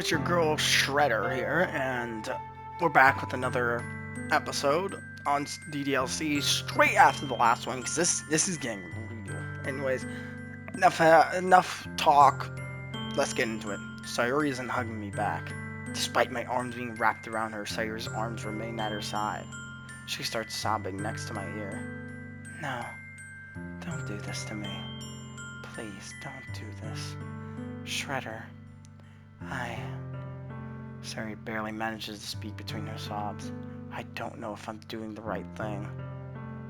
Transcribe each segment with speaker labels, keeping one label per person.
Speaker 1: It's your girl Shredder here, and we're back with another episode on DDLC straight after the last one because this is getting real. Anyways, enough talk. Let's get into it. Sayori isn't hugging me back. Despite my arms being wrapped around her, Sayori's arms remain at her side. She starts sobbing next to my ear. No, don't do this to me. Please don't do this. Shredder, I Sari barely manages to speak between her sobs. I don't know if I'm doing the right thing,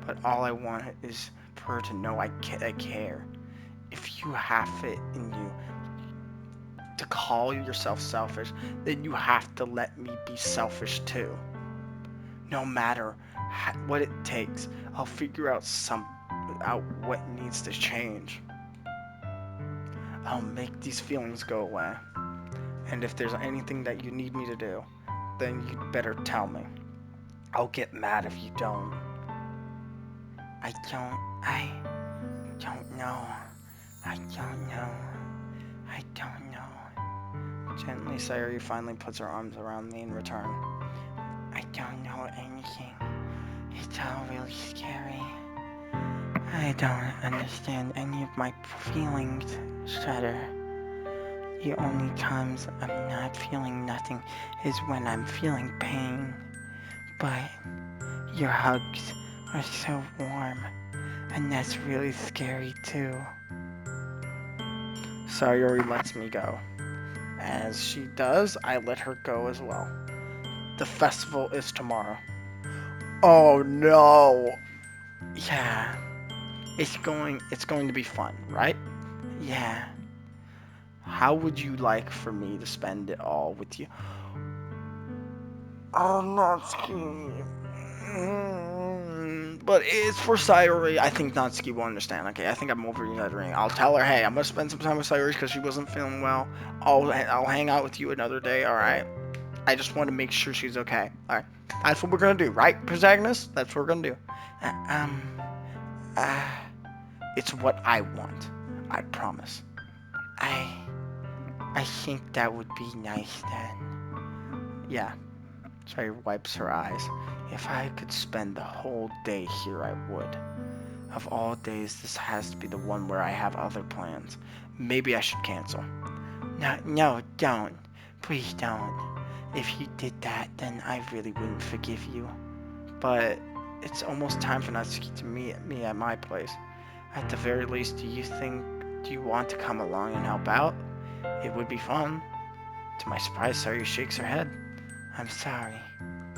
Speaker 1: but all I want is for her to know I care. If you have it in you to call yourself selfish, then you have to let me be selfish too. No matter what it takes, I'll figure out what needs to change. I'll make these feelings go away. And if there's anything that you need me to do, then you'd better tell me. I'll get mad if you don't. I don't know. I don't know. I don't know. Gently, Sayori finally puts her arms around me in return. I don't know anything. It's all really scary. I don't understand any of my feelings, Shredder. The only times I'm not feeling nothing is when I'm feeling pain. But your hugs are so warm, and that's really scary too. Sayori lets me go. As she does, I let her go as well. The festival is tomorrow. Oh no! Yeah, it's going to be fun, right? Yeah. How would you like for me to spend it all with you? I'm not scared. But it's for Sayori. I think Nutsuki will understand. Okay, I think I'm over exaggerating. I'll tell her, hey, I'm gonna spend some time with Sayori because she wasn't feeling well. I'll hang out with you another day. All right. I just want to make sure she's okay. All right. That's what we're gonna do, right, protagonist? That's what we're gonna do. Uh, um. Uh, it's what I want. I promise. I. I think that would be nice then. Yeah. Sorry, wipes her eyes. If I could spend the whole day here, I would. Of all days, this has to be the one where I have other plans. Maybe I should cancel. No, don't. Please don't. If you did that, then I really wouldn't forgive you. But it's almost time for Natsuki to meet me at my place. At the very least, do you want to come along and help out? It would be fun. To my surprise, Sayori shakes her head. I'm sorry.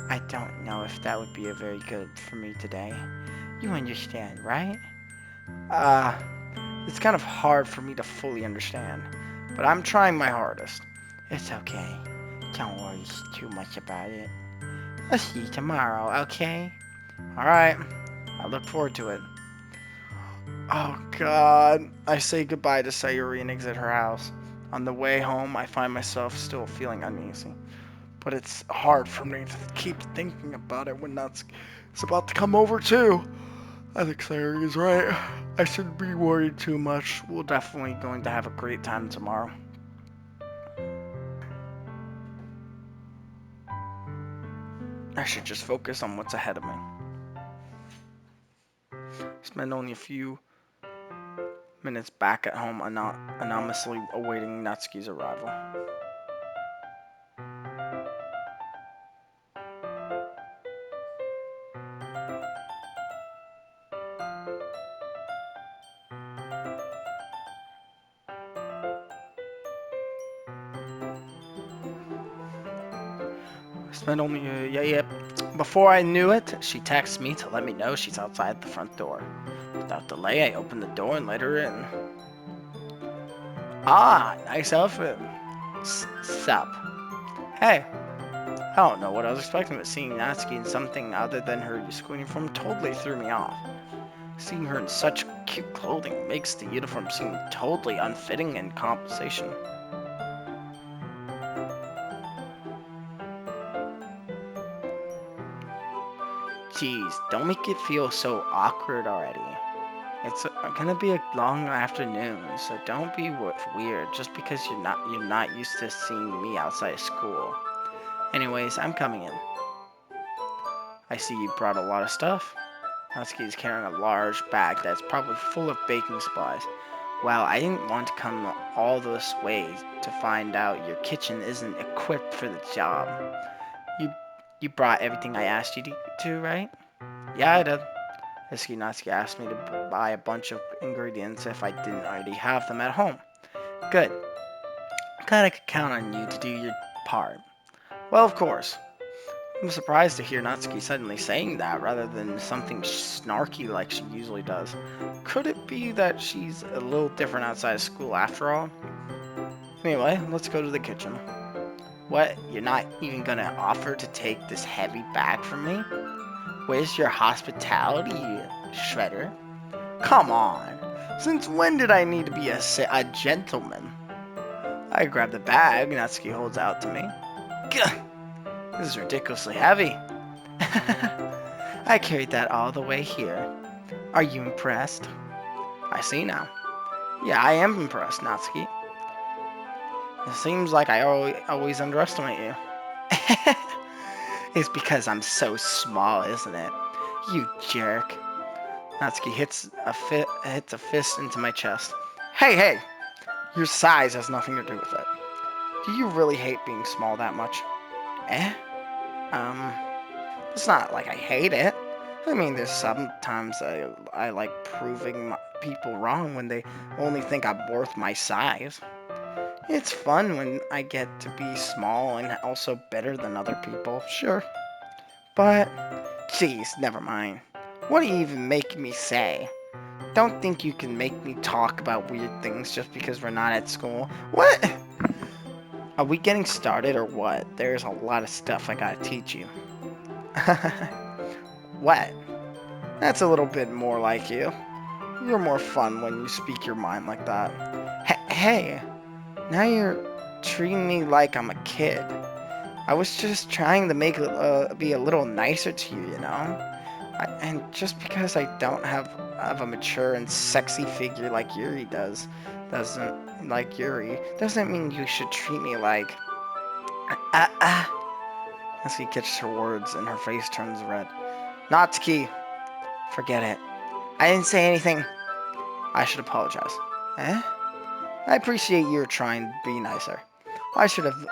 Speaker 1: I don't know if that would be a very good for me today. You understand, right? Uh, it's kind of hard for me to fully understand, but I'm trying my hardest. It's okay. Don't worry too much about it. I'll see you tomorrow, okay? Alright. I look forward to it. Oh god. I say goodbye to Sayori and exit her house. On the way home, I find myself still feeling uneasy. But it's hard for me to keep thinking about it when that's it's about to come over too. I think Sayori is right. I shouldn't be worried too much. We're definitely going to have a great time tomorrow. I should just focus on what's ahead of me. Spend only a few minutes back at home anonymously awaiting Natsuki's arrival. Spent only yeah. Before I knew it, she texts me to let me know she's outside the front door. Without delay, I opened the door and let her in. Ah, nice outfit. Sup. Hey, I don't know what I was expecting, but seeing Natsuki in something other than her school uniform totally threw me off. Seeing her in such cute clothing makes the uniform seem totally unfitting in compensation. Jeez, don't make it feel so awkward already. It's gonna be a long afternoon, so don't be weird just because you're not used to seeing me outside of school. Anyways, I'm coming in. I see you brought a lot of stuff. Nutsuki is carrying a large bag that's probably full of baking supplies. Wow, I didn't want to come all this way to find out your kitchen isn't equipped for the job. You you brought everything I asked you to, right? Yeah, I did. Natsuki asked me to buy a bunch of ingredients if I didn't already have them at home. Good. Glad I could count on you to do your part. Well, of course. I'm surprised to hear Natsuki suddenly saying that rather than something snarky like she usually does. Could it be that she's a little different outside of school after all? Anyway, let's go to the kitchen. What? You're not even gonna offer to take this heavy bag from me? Where's your hospitality, Shredder? Come on. Since when did I need to be a gentleman? I grab the bag Natsuki holds out to me. Gah! This is ridiculously heavy. I carried that all the way here. Are you impressed? I see now. Yeah, I am impressed, Natsuki. It seems like I always underestimate you. It's because I'm so small, isn't it? You jerk. Natsuki hits a fist into my chest. Hey! Your size has nothing to do with it. Do you really hate being small that much? Eh? It's not like I hate it. I mean, there's sometimes I like proving people wrong when they only think I'm worth my size. It's fun when I get to be small and also better than other people, sure. But, geez, never mind. What are you even making me say? Don't think you can make me talk about weird things just because we're not at school. What? Are we getting started or what? There's a lot of stuff I gotta teach you. What? That's a little bit more like you. You're more fun when you speak your mind like that. Hey, now you're treating me like I'm a kid. I was just trying to make it be a little nicer to you, you know? And just because I don't have a mature and sexy figure like Yuri doesn't mean you should treat me like... As he catches her words and her face turns red. Natsuki! Forget it. I didn't say anything. I should apologize. Eh? I appreciate you're trying to be nicer. I should have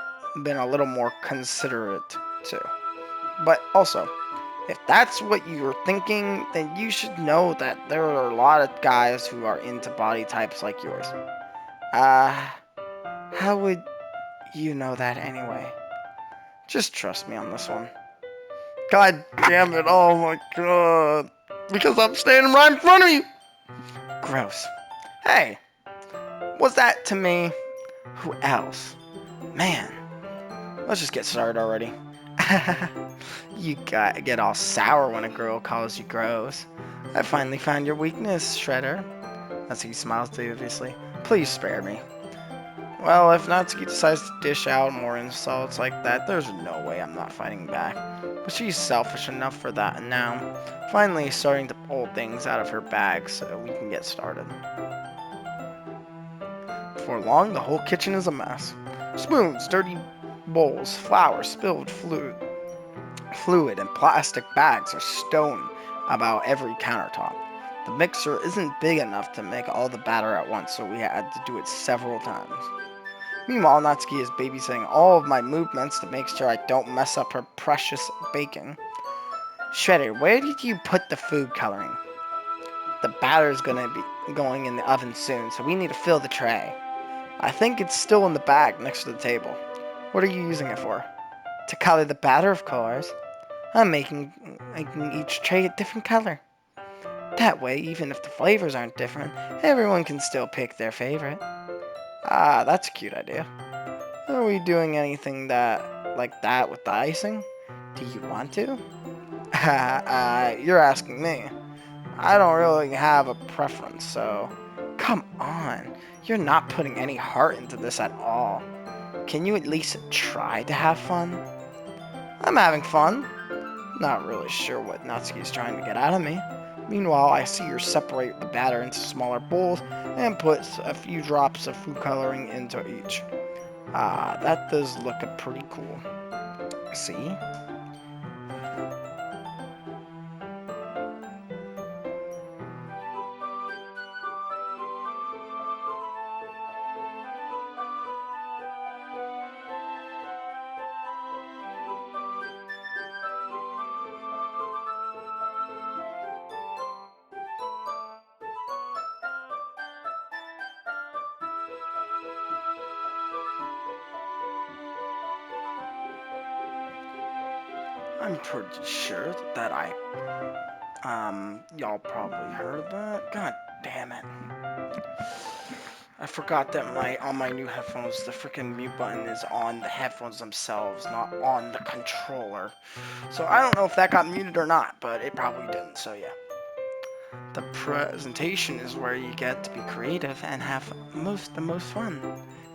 Speaker 1: been a little more considerate, too. But also, if that's what you were thinking, then you should know that there are a lot of guys who are into body types like yours. How would you know that anyway? Just trust me on this one. God damn it, oh my god. Because I'm standing right in front of you! Gross. Hey, was that to me? Who else? Man, let's just get started already. You get all sour when a girl calls you gross. I finally found your weakness, Shredder. Natsuki smiles deviously. Please spare me. Well, if Natsuki decides to dish out more insults like that, there's no way I'm not fighting back. But she's selfish enough for that now. Finally starting to pull things out of her bag so we can get started. Before long, the whole kitchen is a mess. Spoons, dirty bowls, flour, spilled fluid, and plastic bags are strewn about every countertop. The mixer isn't big enough to make all the batter at once, so we had to do it several times. Meanwhile, Natsuki is babysitting all of my movements to make sure I don't mess up her precious baking. Shredder, where did you put the food coloring? The batter's gonna be going in the oven soon, so we need to fill the tray. I think it's still in the bag next to the table. What are you using it for? To color the batter, of course. I'm making each tray a different color. That way, even if the flavors aren't different, everyone can still pick their favorite. Ah, that's a cute idea. Are we doing anything like that with the icing? Do you want to? You're asking me. I don't really have a preference, so... Come on, you're not putting any heart into this at all. Can you at least try to have fun? I'm having fun. Not really sure what Natsuki's trying to get out of me. Meanwhile, I see her separate the batter into smaller bowls and put a few drops of food coloring into each. Ah, that does look pretty cool. See? I'm pretty sure that y'all probably heard of that. God damn it. I forgot that on my new headphones, the freaking mute button is on the headphones themselves, not on the controller. So I don't know if that got muted or not, but it probably didn't, so yeah. The presentation is where you get to be creative and have the most fun.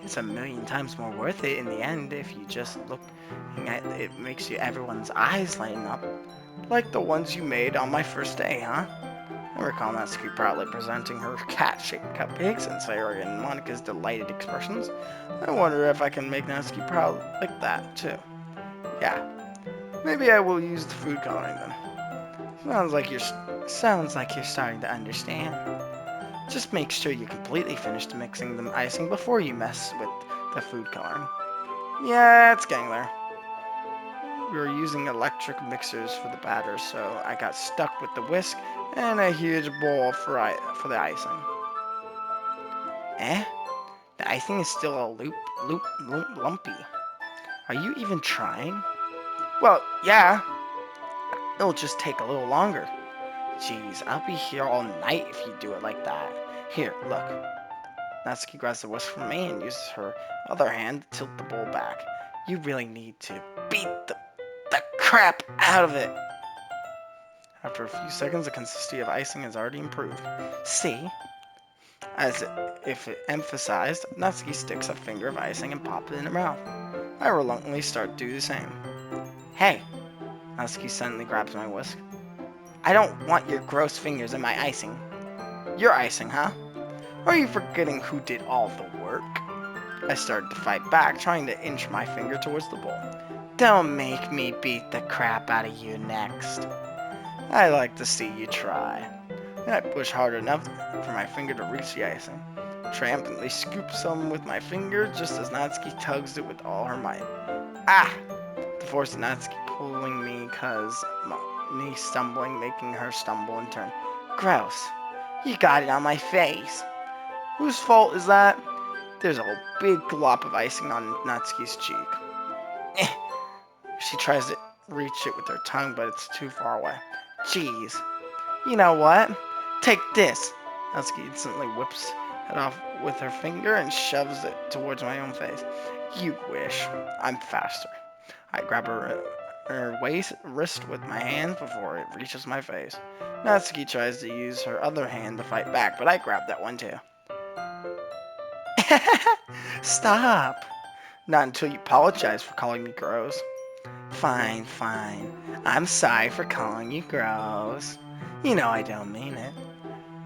Speaker 1: It's a million times more worth it in the end if you just look at it. It makes everyone's eyes lighten up, like the ones you made on my first day, huh? I recall Nutsuki proudly presenting her cat-shaped cupcakes and Sayori and Monika's delighted expressions. I wonder if I can make Nutsuki proud like that too. Yeah, maybe I will use the food coloring then. Sounds like you're starting to understand. Just make sure you completely finish mixing the icing before you mess with the food coloring. Yeah, it's getting there. We were using electric mixers for the batter, so I got stuck with the whisk and a huge bowl for the icing. Eh? The icing is still a lumpy. Are you even trying? Well, yeah. It'll just take a little longer. Jeez, I'll be here all night if you do it like that. Here, look. Natsuki grabs the whisk from me and uses her other hand to tilt the bowl back. You really need to beat the crap out of it. After a few seconds, the consistency of icing has already improved. See? As if it emphasized, Natsuki sticks a finger of icing and pops it in her mouth. I reluctantly start to do the same. Hey! Natsuki suddenly grabs my whisk. I don't want your gross fingers in my icing. Your icing, huh? Are you forgetting who did all the work? I started to fight back, trying to inch my finger towards the bowl. Don't make me beat the crap out of you next. I like to see you try. And I push hard enough for my finger to reach the icing. Triumphantly scoop some with my finger just as Natsuki tugs it with all her might. Ah! The force of Natsuki pulling me cause me stumbling, making her stumble in turn. Gross. You got it on my face. Whose fault is that? There's a big glop of icing on Natsuki's cheek. She tries to reach it with her tongue, but it's too far away. Jeez. You know what? Take this. Natsuki instantly whips it off with her finger and shoves it towards my own face. You wish. I'm faster. I grab her wrist with my hand before it reaches my face. Natsuki tries to use her other hand to fight back, but I grab that one too. Stop. Not until you apologize for calling me gross. Fine. I'm sorry for calling you gross. You know I don't mean it.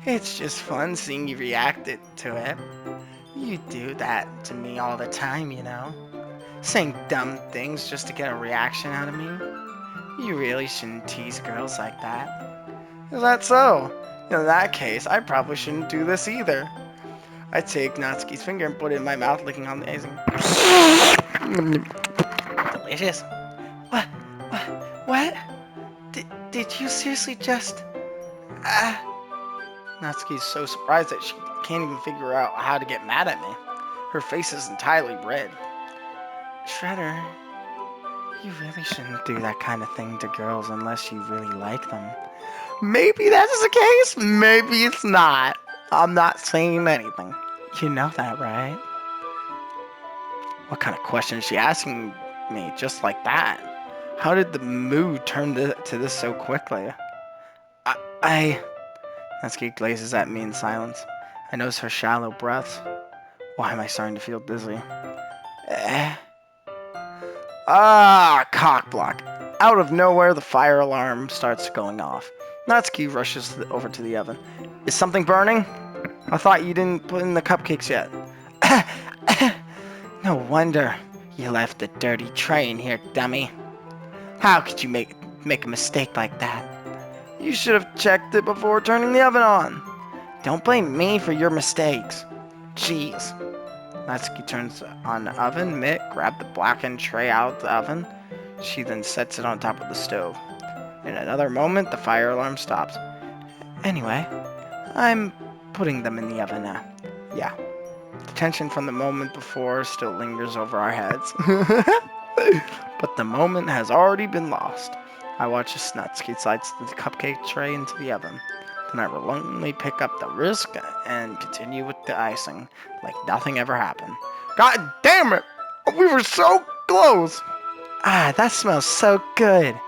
Speaker 1: It's just fun seeing you react to it. You do that to me all the time, you know. Saying dumb things just to get a reaction out of me. You really shouldn't tease girls like that. Is that so? In that case, I probably shouldn't do this either. I take Natsuki's finger and put it in my mouth, licking on the icing. Delicious. What? Did you seriously just... Natsuki's so surprised that she can't even figure out how to get mad at me. Her face is entirely red. Shredder, you really shouldn't do that kind of thing to girls unless you really like them. Maybe that's the case, maybe it's not. I'm not saying anything. You know that, right? What kind of question is she asking me just like that? How did the mood turn to this so quickly? Natsuki glazes at me in silence. I notice her shallow breaths. Why am I starting to feel dizzy? Cock block. Out of nowhere, the fire alarm starts going off. Natsuki rushes over to the oven. Is something burning? I thought you didn't put in the cupcakes yet. No wonder you left the dirty tray in here, dummy. How could you make a mistake like that? You should have checked it before turning the oven on. Don't blame me for your mistakes. Jeez. Natsuki turns on the oven mitt, grabs the blackened tray out of the oven. She then sets it on top of the stove. In another moment, the fire alarm stops. Anyway, I'm putting them in the oven now. Yeah. The tension from the moment before still lingers over our heads. But the moment has already been lost. I watch as Nutsuki slides the cupcake tray into the oven. Then I reluctantly pick up the risk and continue with the icing, like nothing ever happened. God damn it! We were so close! Ah, that smells so good!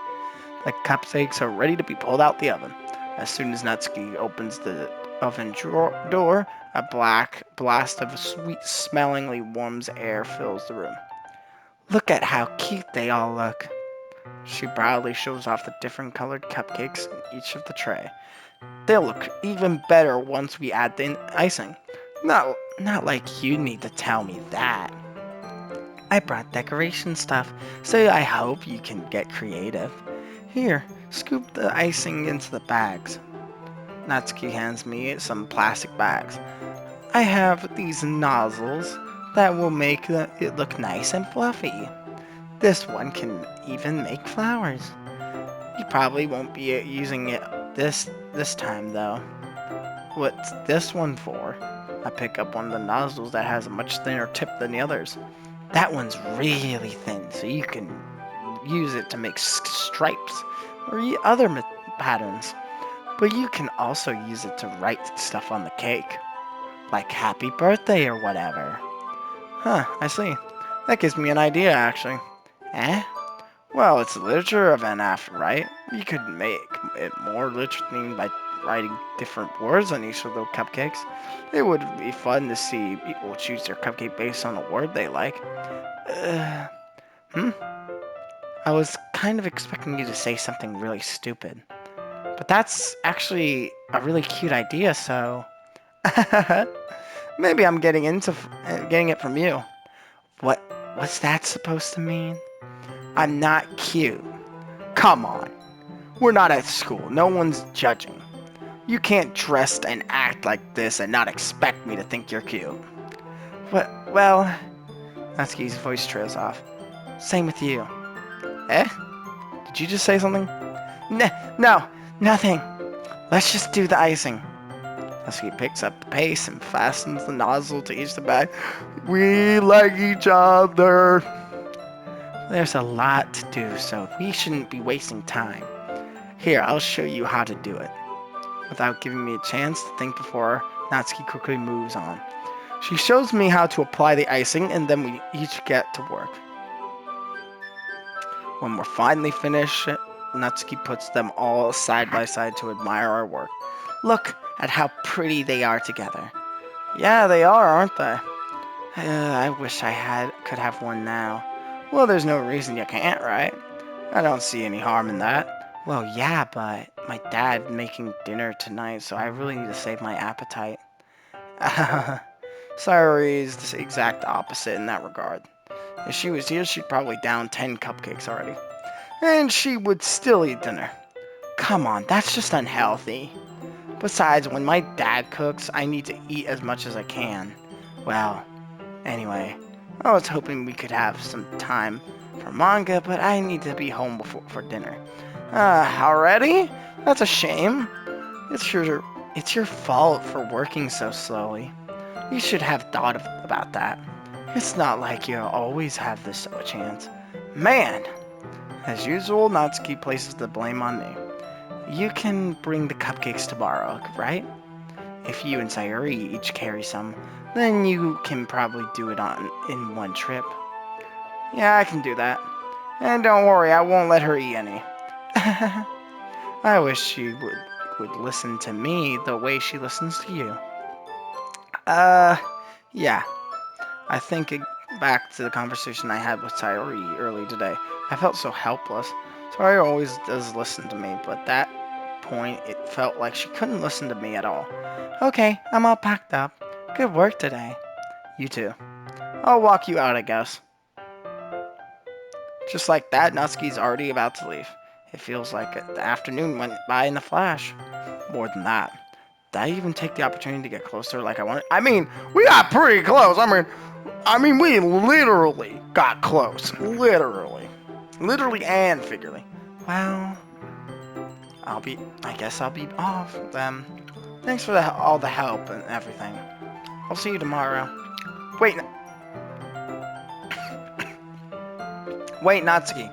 Speaker 1: The cupcakes are ready to be pulled out the oven. As soon as Nutsuki opens the oven door, a black blast of sweet-smellingly warm air fills the room. Look at how cute they all look. She proudly shows off the different colored cupcakes in each of the tray. They'll look even better once we add the icing. Not like you need to tell me that. I brought decoration stuff, so I hope you can get creative. Here, scoop the icing into the bags. Natsuki hands me some plastic bags. I have these nozzles that will make it look nice and fluffy. This one can even make flowers. You probably won't be using it this time though. What's this one for? I pick up one of the nozzles that has a much thinner tip than the others. That one's really thin, so you can use it to make stripes or other patterns. But you can also use it to write stuff on the cake, like happy birthday or whatever. Huh, I see. That gives me an idea, actually. Eh? Well, it's a literature event after, right? You could make it more literature themed by writing different words on each of those cupcakes. It would be fun to see people choose their cupcake based on a word they like. I was kind of expecting you to say something really stupid. But that's actually a really cute idea, so... Maybe I'm getting it from you. What's that supposed to mean? I'm not cute. Come on. We're not at school. No one's judging. You can't dress and act like this and not expect me to think you're cute. Well... Natsuki's voice trails off. Same with you. Eh? Did you just say something? No, nothing. Let's just do the icing. Natsuki picks up the pace and fastens the nozzle to each of the bag. We like each other. There's a lot to do, so we shouldn't be wasting time. Here, I'll show you how to do it. Without giving me a chance to think before, Natsuki quickly moves on. She shows me how to apply the icing, and then we each get to work. When we're finally finished, Nutsuki puts them all side by side to admire our work. Look at how pretty they are together. Yeah, they are, aren't they? I wish could have one now. Well, there's no reason you can't, right? I don't see any harm in that. Well, yeah, but my dad's making dinner tonight, so I really need to save my appetite. Sayori is the exact opposite in that regard. If she was here, she'd probably down 10 cupcakes already. And she would still eat dinner. Come on, that's just unhealthy. Besides, when my dad cooks, I need to eat as much as I can. Well, anyway, I was hoping we could have some time for manga, but I need to be home for dinner. Already? That's a shame. It's your fault for working so slowly. You should have thought about that. It's not like you always have this chance. Man! As usual, Natsuki places the blame on me. You can bring the cupcakes tomorrow, right? If you and Sayori each carry some, then you can probably do it in one trip. Yeah, I can do that. And don't worry, I won't let her eat any. I wish she would listen to me the way she listens to you. Yeah. I think back to the conversation I had with Sayori early today. I felt so helpless. Sayori always does listen to me, but that point, it felt like she couldn't listen to me at all. Okay, I'm all packed up. Good work today. You too. I'll walk you out, I guess. Just like that, Nutsuki's already about to leave. It feels like the afternoon went by in a flash. More than that. Did I even take the opportunity to get closer like I wanted? I mean, we got pretty close. I mean, we literally got close. Literally. Literally and figuratively. Well, I guess I'll be off then. Thanks for all the help and everything. I'll see you tomorrow. Wait. Wait, Natsuki.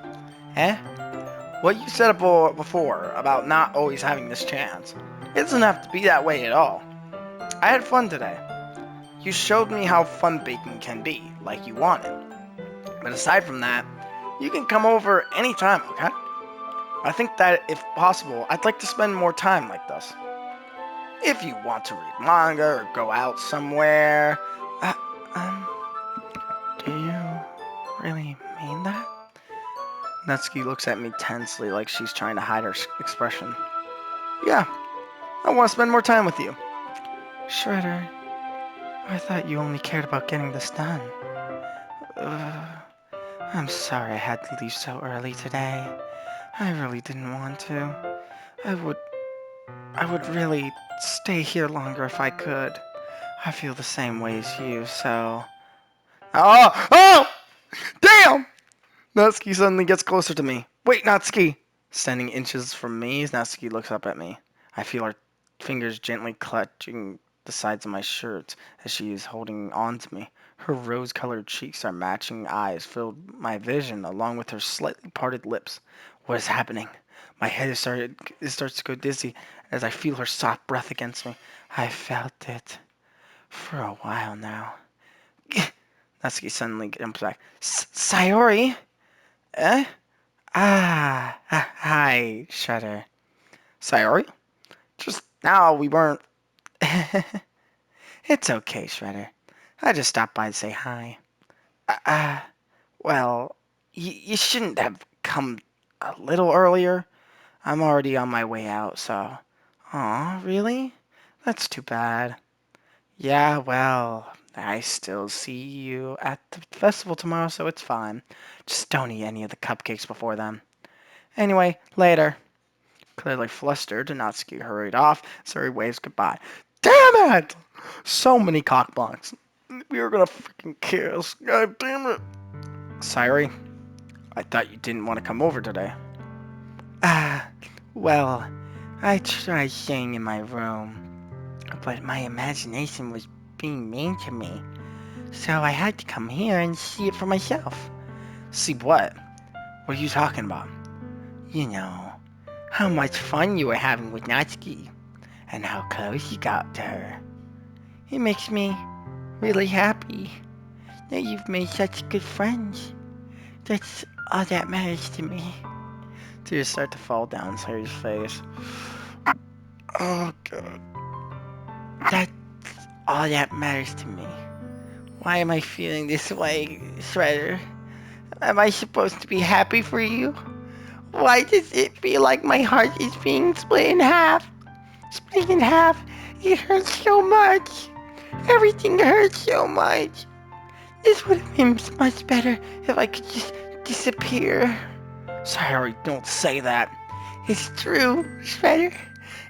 Speaker 1: Eh? What you said before about not always having this chance, it doesn't have to be that way at all. I had fun today. You showed me how fun baking can be, like you wanted. But aside from that, you can come over anytime, okay? I think that, if possible, I'd like to spend more time like this. If you want to read manga or go out somewhere... do you really mean that? Natsuki looks at me tensely like she's trying to hide her expression. Yeah, I want to spend more time with you. Shredder, I thought you only cared about getting this done. I'm sorry I had to leave so early today. I really didn't want to. I would really stay here longer if I could. I feel the same way as you, so... Oh! Damn! Natsuki suddenly gets closer to me. Wait, Natsuki! Standing inches from me, Natsuki looks up at me. I feel her fingers gently clutching the sides of my shirt as she is holding on to me. Her rose-colored cheeks are matching eyes filled my vision along with her slightly parted lips. What is happening? My head starts to go dizzy as I feel her soft breath against me. I felt it for a while now. Natsuki suddenly jumps back. Sayori? Eh? Hi, Shredder. Sayori? Just now we weren't... It's okay, Shredder. I just stopped by to say hi. Well, you shouldn't have come a little earlier. I'm already on my way out, so... Aw, really? That's too bad. Yeah, well, I still see you at the festival tomorrow, so it's fine. Just don't eat any of the cupcakes before then. Anyway, later. Clearly flustered, Natsuki hurried off. Sayori waves goodbye. Damn it! So many cockblocks. We were gonna freaking kiss. God damn it. Sayori, I thought you didn't want to come over today. Well, I tried staying in my room, but my imagination was being mean to me. So I had to come here and see it for myself. See what? What are you talking about? You know, how much fun you were having with Natsuki, and how close you got to her. It makes me really happy that you've made such good friends. That's all that matters to me. Tears start to fall down Sayori's face. Oh, God. That's all that matters to me. Why am I feeling this way, Shredder? Am I supposed to be happy for you? Why does it feel like my heart is being split in half? Split in half. It hurts so much. Everything hurts so much. This would have been much better if I could just disappear. Sorry, don't say that. It's true, Shredder.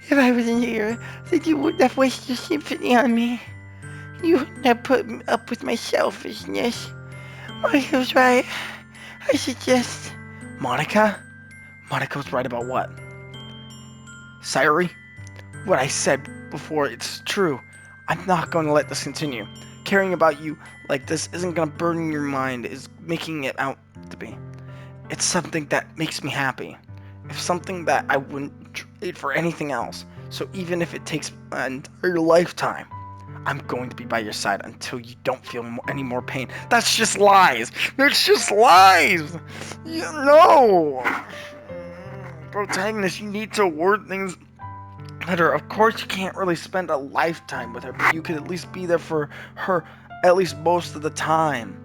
Speaker 1: If I wasn't here, then you wouldn't have wasted your sympathy on me. You wouldn't have put up with my selfishness. Monika's right. I should just... Monika? Monika's right about what? Sayori? What I said before, it's true. I'm not going to let this continue. Caring about you like this isn't going to burden your mind, is making it out to be. It's something that makes me happy. It's something that I wouldn't trade for anything else. So even if it takes an entire lifetime, I'm going to be by your side until you don't feel any more pain. That's just lies. That's just lies. You know. Protagonist, you need to word things better. Of course, you can't really spend a lifetime with her, but you could at least be there for her at least most of the time.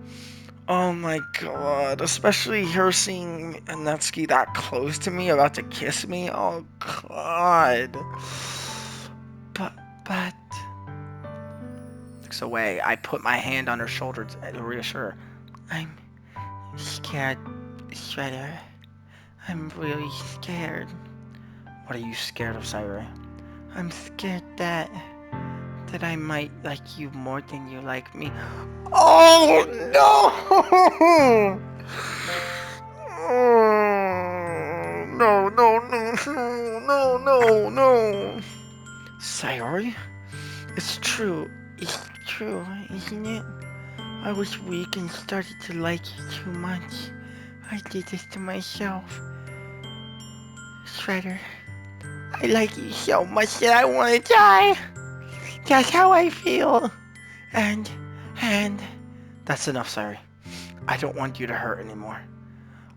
Speaker 1: Oh my god, especially her seeing Nutsuki that close to me, about to kiss me. Oh god. But, but. Looks away. I put my hand on her shoulder to reassure her. I'm scared, Shredder. I'm really scared. What are you scared of, Sayori? I'm scared that I might like you more than you like me. Oh no! Oh, no, no, no, no, no, no, no. Sayori? It's true. It's true, isn't it? I was weak and started to like you too much. I did this to myself. Shredder, I like you so much that I want to die. That's how I feel. And, and... That's enough, Sayori. I don't want you to hurt anymore.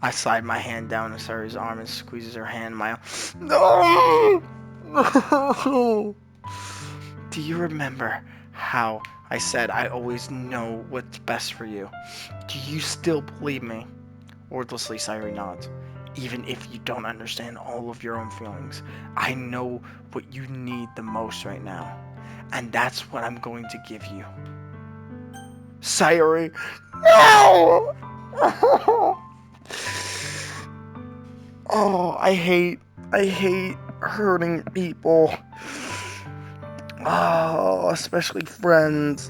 Speaker 1: I slide my hand down Sayori's arm and squeezes her hand in my... No! No! Do you remember how I said I always know what's best for you? Do you still believe me? Wordlessly, Sayori nods. Even if you don't understand all of your own feelings, I know what you need the most right now. And that's what I'm going to give you. Sayori, no! Oh, I hate hurting people. Oh, especially friends.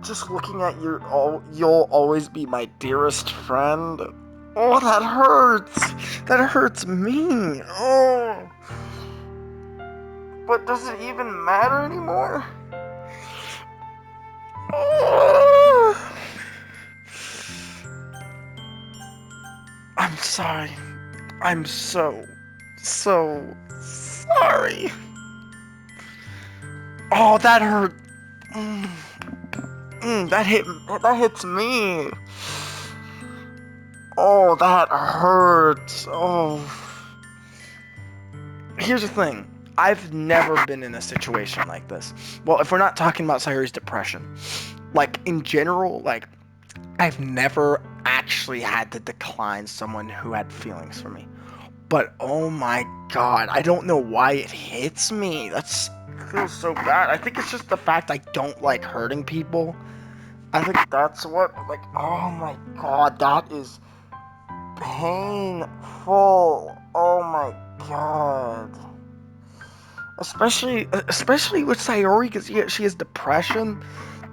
Speaker 1: Just looking at you'll always be my dearest friend. Oh, that hurts. That hurts me. Oh. But does it even matter anymore? Oh. I'm sorry. I'm so sorry. Oh, that hurt. That hits me. Oh, that hurts. Oh. Here's the thing. I've never been in a situation like this. Well, if we're not talking about Sayori's depression. Like, in general, like, I've never actually had to decline someone who had feelings for me. But, oh my god, I don't know why it hits me. That feels so bad. I think it's just the fact I don't like hurting people. I think that's what, like, oh my god, that is painful. Oh my god. Especially with Sayori, because she has depression.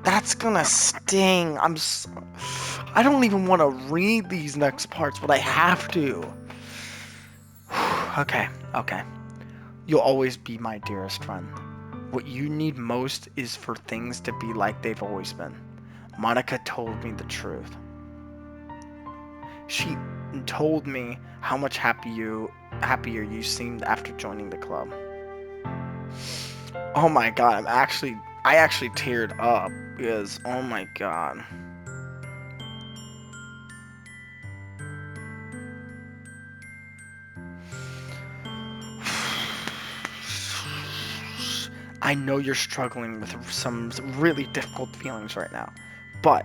Speaker 1: That's gonna sting. I don't even want to read these next parts, but I have to. Okay. You'll always be my dearest friend. What you need most is for things to be like they've always been. Monica told me the truth. She told me how much happier you seemed after joining the club. Oh my god, I actually teared up because, oh my god. I know you're struggling with some really difficult feelings right now, but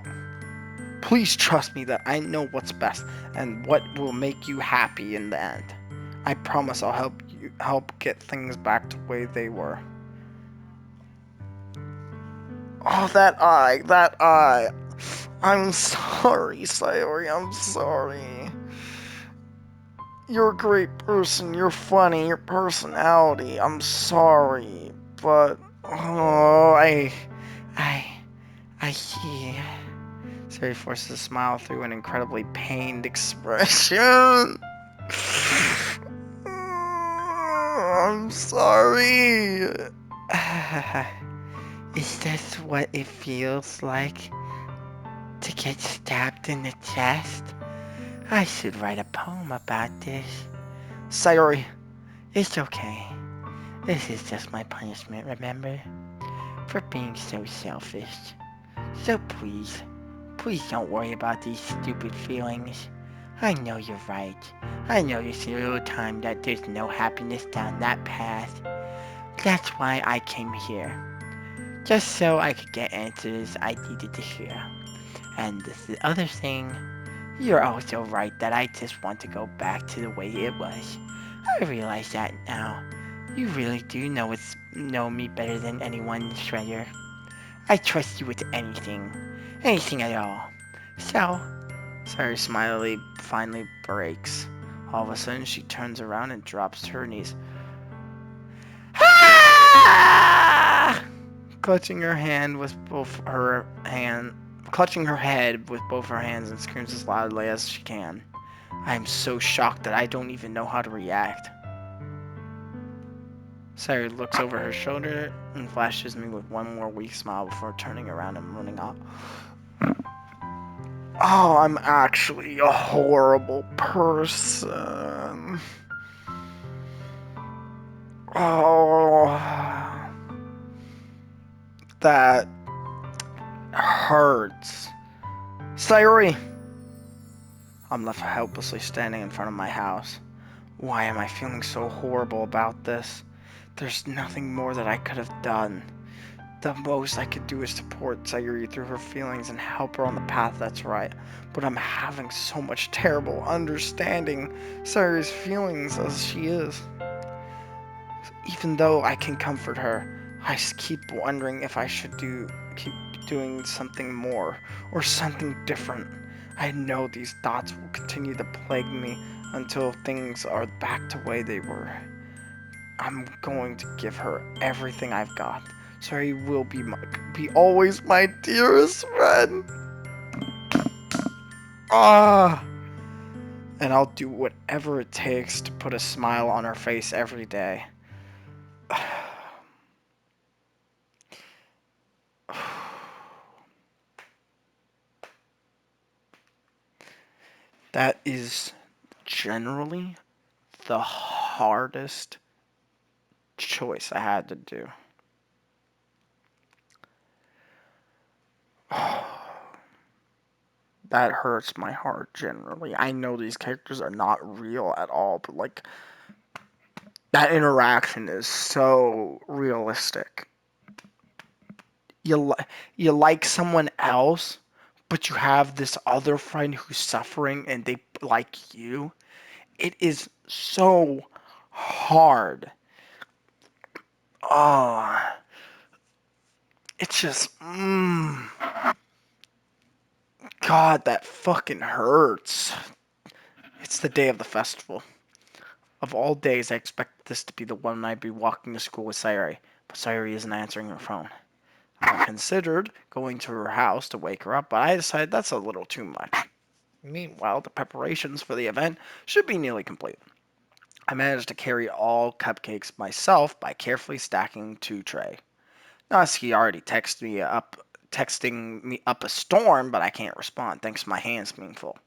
Speaker 1: please trust me that I know what's best and what will make you happy in the end. I promise I'll help get things back to the way they were. Oh, that eye. I'm sorry, Sayori, I'm sorry. You're a great person, you're funny, your personality, I'm sorry, but, oh, I see. Sayori forces a smile through an incredibly pained expression. I'm sorry. Is this what it feels like to get stabbed in the chest? I should write a poem about this. Sayori, it's okay. This is just my punishment, remember? For being so selfish. So please don't worry about these stupid feelings. I know you're right. I know there's a little time that there's no happiness down that path. That's why I came here. Just so I could get answers I needed to hear. And the other thing, you're also right that I just want to go back to the way it was. I realize that now. You really do know me better than anyone, Shredder. I trust you with anything. Anything at all. So, Sayori Smiley finally breaks. All of a sudden, she turns around and drops to her knees. Ah! Clutching her hand with both her hand, clutching her head with both her hands and screams as loudly as she can. I am so shocked that I don't even know how to react. Sayori looks over her shoulder and flashes me with one more weak smile before turning around and running off. Oh, I'm actually a horrible person. Oh, that hurts. Sayori! I'm left helplessly standing in front of my house. Why am I feeling so horrible about this? There's nothing more that I could have done. The most I could do is support Sayori through her feelings and help her on the path that's right. But I'm having so much terrible understanding Sayori's feelings as she is. Even though I can comfort her, I just keep wondering if I should keep doing something more or something different. I know these thoughts will continue to plague me until things are back to the way they were. I'm going to give her everything I've got. So he will be always my dearest friend. Ah, and I'll do whatever it takes to put a smile on her face every day. That is generally the hardest choice I had to do. That hurts my heart generally. I know these characters are not real at all, but like that interaction is so realistic. You like someone else, but you have this other friend who's suffering and they like you. It is so hard. Oh, it's just, God, that fucking hurts. It's the day of the festival. Of all days, I expect this to be the one I'd be walking to school with Sayori, but Sayori isn't answering her phone. I considered going to her house to wake her up, but I decided that's a little too much. Meanwhile, the preparations for the event should be nearly complete. I managed to carry all cupcakes myself by carefully stacking 2 trays. Nutsuki already texting me up a storm, but I can't respond thanks to my hands being full.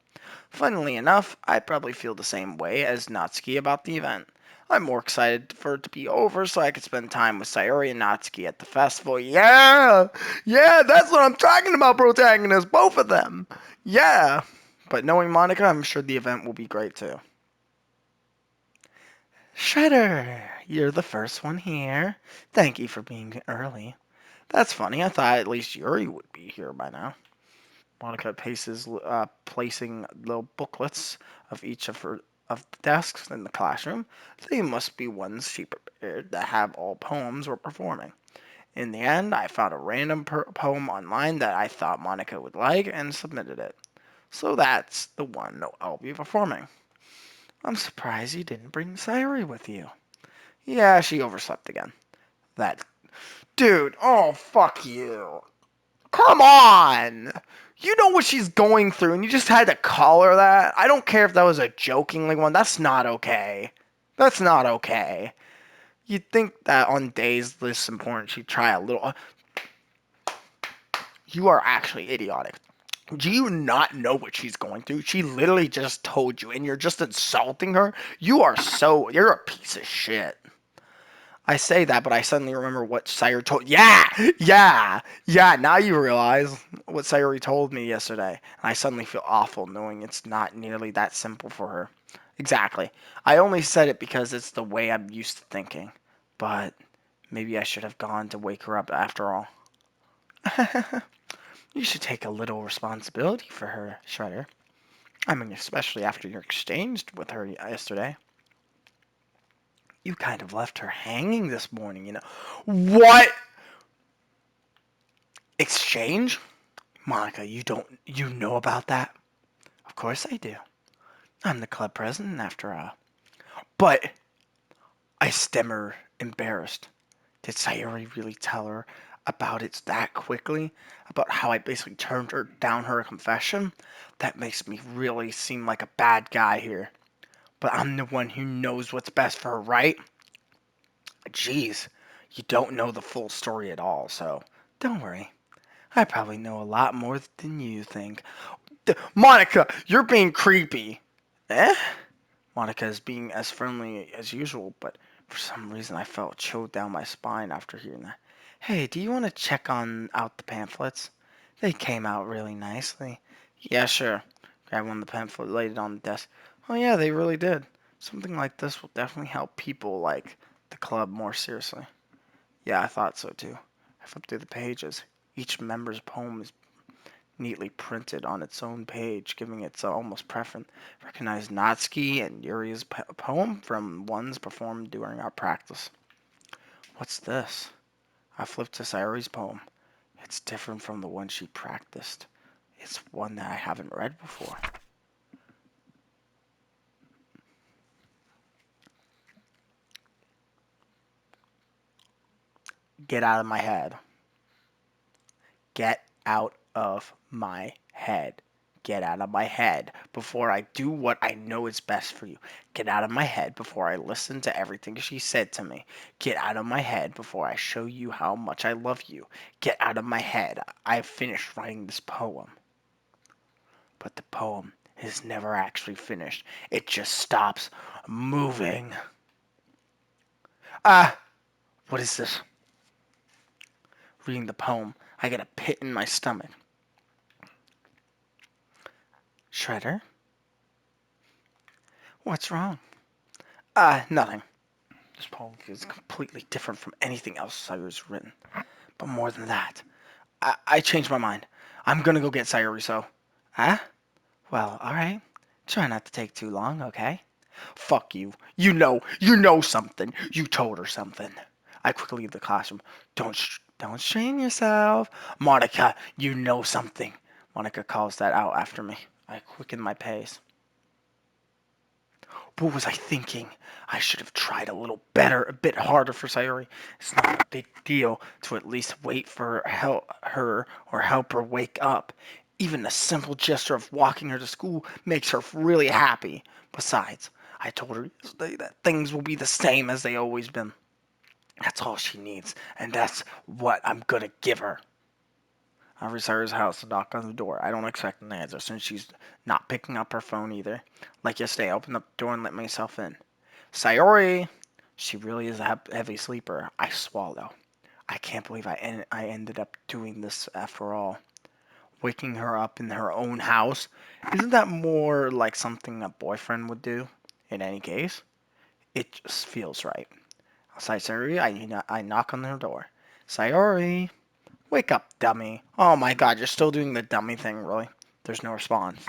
Speaker 1: Funnily enough, I probably feel the same way as Natsuki about the event. I'm more excited for it to be over so I can spend time with Sayori and Natsuki at the festival. Yeah! Yeah, that's what I'm talking about, protagonists, both of them! Yeah! But knowing Monica, I'm sure the event will be great too. Shredder, you're the first one here. Thank you for being early. That's funny, I thought at least Yuri would be here by now. Monica paces, placing little booklets of each of her of the desks in the classroom. They must be ones she prepared that have all poems we're performing. In the end, I found a random poem online that I thought Monica would like and submitted it. So that's the one I'll be performing. I'm surprised you didn't bring Sayori with you. Yeah, she overslept again. That dude, oh fuck you. Come on! You know what she's going through, and you just had to call her that? I don't care if that was a jokingly one. That's not okay. That's not okay. You'd think that on days this important, she'd try a little. You are actually idiotic. Do you not know what she's going through? She literally just told you, and you're just insulting her? You're a piece of shit. I say that, but I suddenly remember what Sayori told. Yeah. Now you realize what Sayori told me yesterday, and I suddenly feel awful knowing it's not nearly that simple for her. Exactly. I only said it because it's the way I'm used to thinking, but maybe I should have gone to wake her up after all. You should take a little responsibility for her, Shredder. I mean, especially after your exchange with her yesterday. You kind of left her hanging this morning, you know. What? Exchange? Monica, you know about that? Of course I do. I'm the club president after all. But I stammer, embarrassed. Did Sayori really tell her about it that quickly? About how I basically turned her down her confession? That makes me really seem like a bad guy here. But I'm the one who knows what's best for her, right? Jeez, you don't know the full story at all, so don't worry. I probably know a lot more than you think. Monica, you're being creepy. Eh? Monica is being as friendly as usual, but for some reason I felt chilled down my spine after hearing that. Hey, do you want to check on out the pamphlets? They came out really nicely. Yeah, sure. Grabbed one of the pamphlets, laid it on the desk. Oh yeah, they really did. Something like this will definitely help people like the club more seriously. Yeah, I thought so too. I flipped through the pages. Each member's poem is neatly printed on its own page, giving it almost preference. Recognize Nutsuki and Yuri's poem from ones performed during our practice. What's this? I flipped to Sayori's poem. It's different from the one she practiced. It's one that I haven't read before. Get out of my head. Get out of my head. Get out of my head before I do what I know is best for you. Get out of my head before I listen to everything she said to me. Get out of my head before I show you how much I love you. Get out of my head. I've finished writing this poem. But the poem is never actually finished. It just stops moving. What is this? Reading the poem, I get a pit in my stomach. Shredder? What's wrong? Nothing. This poem is completely different from anything else Sayori's written. But more than that, I changed my mind. I'm gonna go get Sayori, so. Huh? Well, alright. Try not to take too long, okay? Fuck you. You know something. You told her something. I quickly leave the classroom. Don't strain yourself. Monica, you know something. Monica calls that out after me. I quicken my pace. What was I thinking? I should have tried a little better, a bit harder for Sayori. It's not a big deal to at least wait for her or help her wake up. Even a simple gesture of walking her to school makes her really happy. Besides, I told her yesterday that things will be the same as they always been. That's all she needs, and that's what I'm gonna give her. I reach Sayori's house to knock on the door. I don't expect an answer since she's not picking up her phone either. Like yesterday, I opened up the door and let myself in. Sayori! She really is a heavy sleeper. I swallow. I can't believe I ended up doing this after all. Waking her up in her own house. Isn't that more like something a boyfriend would do? In any case, it just feels right. Outside Sayori, I knock on her door. Sayori! Wake up, dummy. Oh my god, you're still doing the dummy thing, really? There's no response.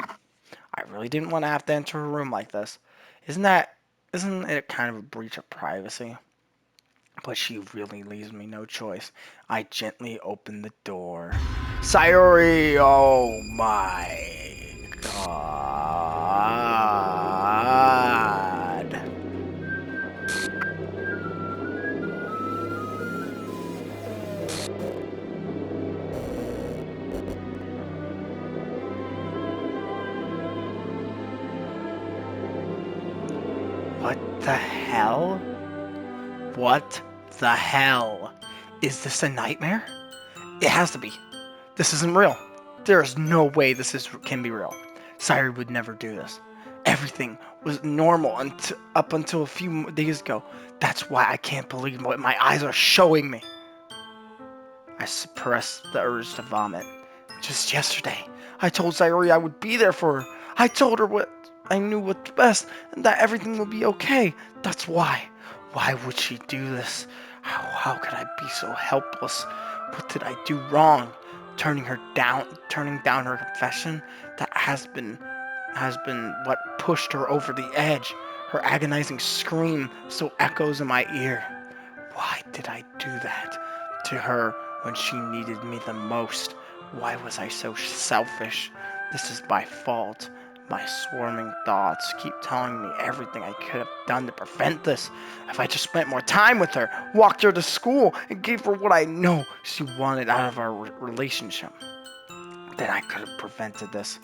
Speaker 1: I really didn't want to have to enter her room like this. Isn't it kind of a breach of privacy? But she really leaves me no choice. I gently open the door. Sayori! Oh my god. What the hell? What the hell? Is this a nightmare? It has to be. This isn't real. There is no way can be real. Sayori would never do this. Everything was normal up until a few days ago. That's why I can't believe what my eyes are showing me. I suppressed the urge to vomit. Just yesterday, I told Sayori I would be there for her. I told her what I knew what's best and that everything would be okay. That's why. Why would she do this? How could I be so helpless? What did I do wrong? turning down her confession, that has been what pushed her over the edge. Her agonizing scream still echoes in my ear. Why did I do that to her when she needed me the most? Why was I so selfish? This is my fault. My swarming thoughts keep telling me everything I could have done to prevent this. If I just spent more time with her, walked her to school, and gave her what I know she wanted out of our relationship, then I could have prevented this.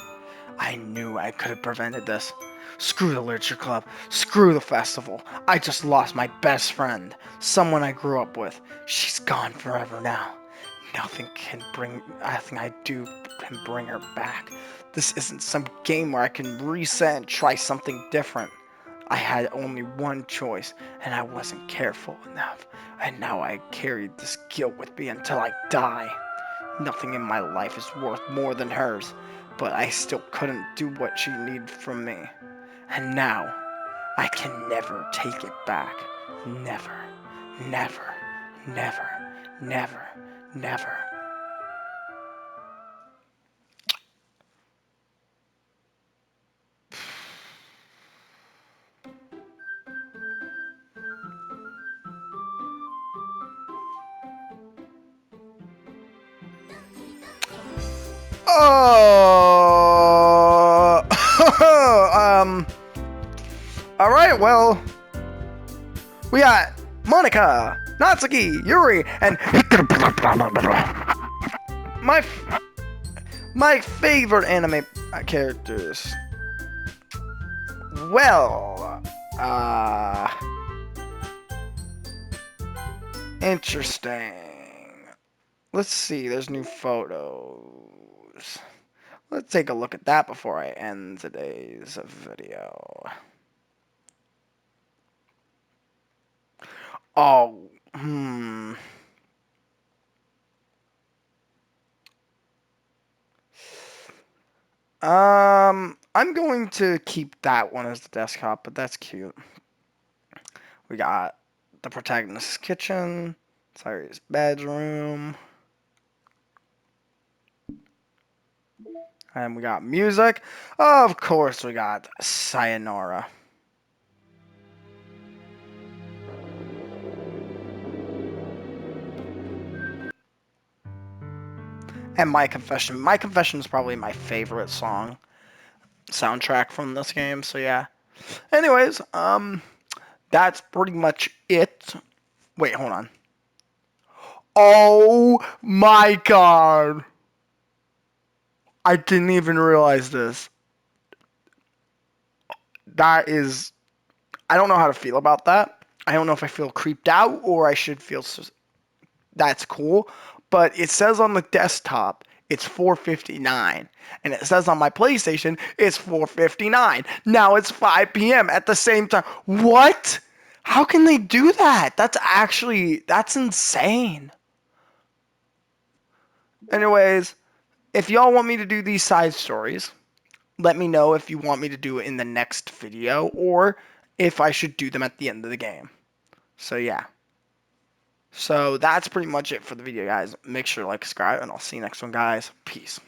Speaker 1: I knew I could have prevented this. Screw the literature club. Screw the festival. I just lost my best friend. Someone I grew up with. She's gone forever now. Nothing I do can bring her back. This isn't some game where I can reset and try something different. I had only one choice, and I wasn't careful enough. And now I carried this guilt with me until I die. Nothing in my life is worth more than hers, but I still couldn't do what she needed from me. And now, I can never take it back. Never, never, never, never, never. Oh, alright, well, we got Monica, Natsuki, Yuri, and my favorite anime characters. Well, interesting. Let's see, there's new photos. Let's take a look at that before I end today's video. Oh, I'm going to keep that one as the desktop, but that's cute. We got the protagonist's kitchen, Sayori's bedroom, and we got music. Of course, we got Sayonara. And My Confession. My Confession is probably my favorite soundtrack from this game, so yeah. Anyways, that's pretty much it. Wait, hold on. Oh my god. I didn't even realize this. That is... I don't know how to feel about that. I don't know if I feel creeped out or I should feel... That's cool. But it says on the desktop it's 4:59, and it says on my PlayStation it's 4:59. Now it's 5 p.m. at the same time. What? How can they do that? That's insane. Anyways, if y'all want me to do these side stories, let me know if you want me to do it in the next video or if I should do them at the end of the game. So yeah. So that's pretty much it for the video, guys. Make sure to like, subscribe, and I'll see you next one, guys. Peace.